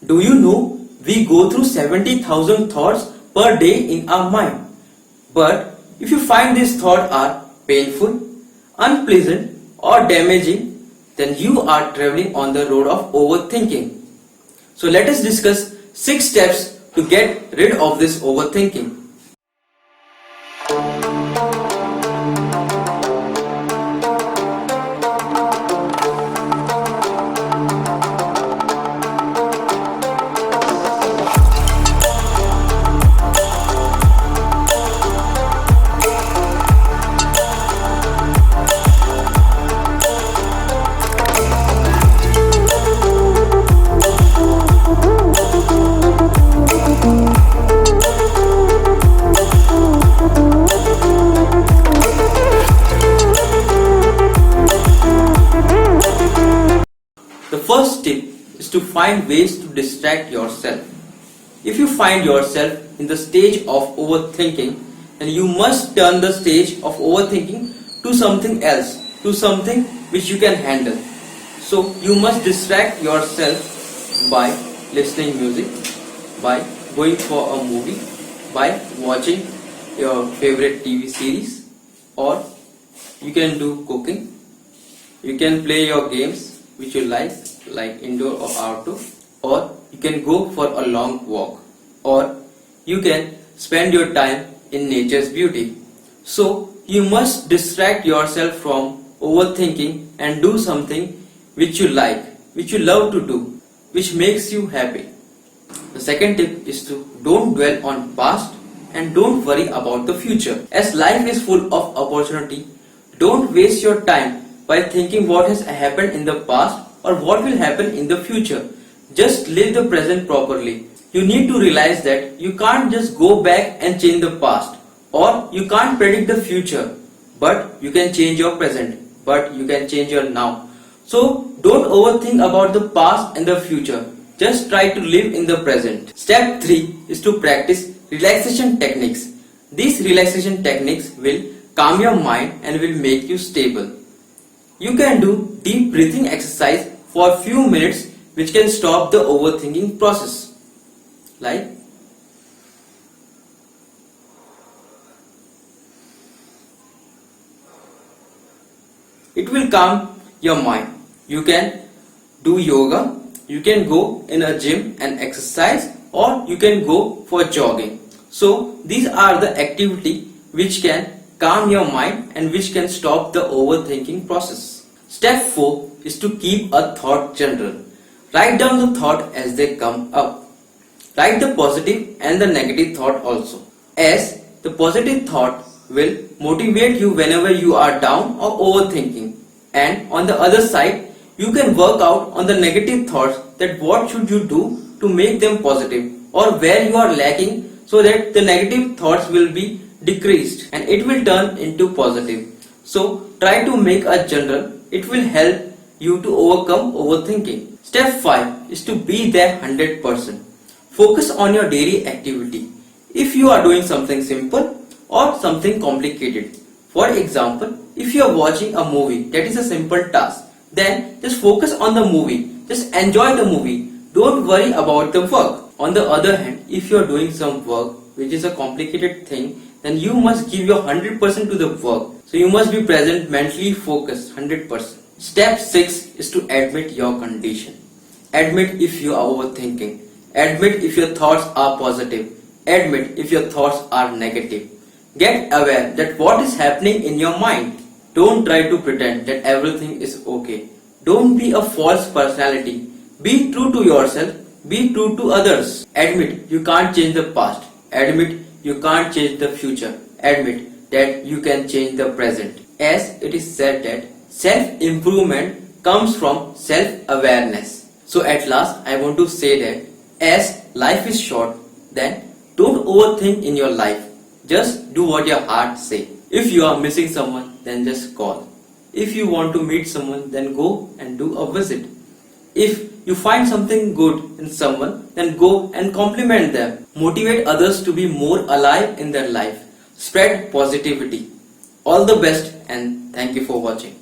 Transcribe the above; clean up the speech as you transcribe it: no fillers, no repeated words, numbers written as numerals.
Do you know we go through 70,000 thoughts per day in our mind? But if you find these thoughts are painful, unpleasant or damaging, then you are traveling on the road of overthinking. So let us discuss 6 steps to get rid of this overthinking. The first tip is to find ways to distract yourself. If you find yourself in the stage of overthinking, then you must turn the stage of overthinking to something else, to something which you can handle. So you must distract yourself by listening music, by going for a movie, by watching your favorite TV series, or you can do cooking. You can play your games which you like indoor or outdoor, or you can go for a long walk, or you can spend your time in nature's beauty. So you must distract yourself from overthinking and do something which you like, which you love to do, which makes you happy. The second tip is to don't dwell on past and don't worry about the future. As life is full of opportunity, don't waste your time by thinking what has happened in the past or what will happen in the future. Just live the present properly. You need to realize that you can't just go back and change the past, or you can't predict the future, but you can change your present, but you can change your now. So don't overthink about the past and the future. Just try to live in the present. Step 3 is to practice relaxation techniques. These relaxation techniques will calm your mind and will make you stable. You can do deep breathing exercise for a few minutes which can stop the overthinking process. Like it will calm your mind. You can do yoga, you can go in a gym and exercise, or you can go for jogging. So these are the activity which can calm your mind and which can stop the overthinking process. Step 4 is to keep a thought journal. Write down the thought as they come up. Write the positive and the negative thought also, as the positive thought will motivate you whenever you are down or overthinking, and on the other side you can work out on the negative thoughts, that what should you do to make them positive, or where you are lacking, so that the negative thoughts will be decreased and it will turn into positive. So try to make a journal. It will help you to overcome overthinking. Step 5 is to be there 100%. Focus on your daily activity. If you are doing something simple or something complicated. For example, if you are watching a movie that is a simple task, then just focus on the movie. Just enjoy the movie. Don't worry about the work. On the other hand, if you are doing some work which is a complicated thing, then you must give your 100% to the work. So you must be present, mentally focused 100%. Step 6 is to admit your condition. Admit if you are overthinking. Admit if your thoughts are positive. Admit if your thoughts are negative. Get aware that what is happening in your mind. Don't try to pretend that everything is okay. Don't be a false personality. Be true to yourself. Be true to others. Admit you can't change the past. Admit you can't change the future. Admit that you can change the present. As it is said that self-improvement comes from self-awareness. So at last I want to say that as life is short, then don't overthink in your life. Just do what your heart says. If you are missing someone, then just call. If you want to meet someone, then go and do a visit. If you find something good in someone, then go and compliment them. Motivate others to be more alive in their life. Spread positivity. All the best and thank you for watching.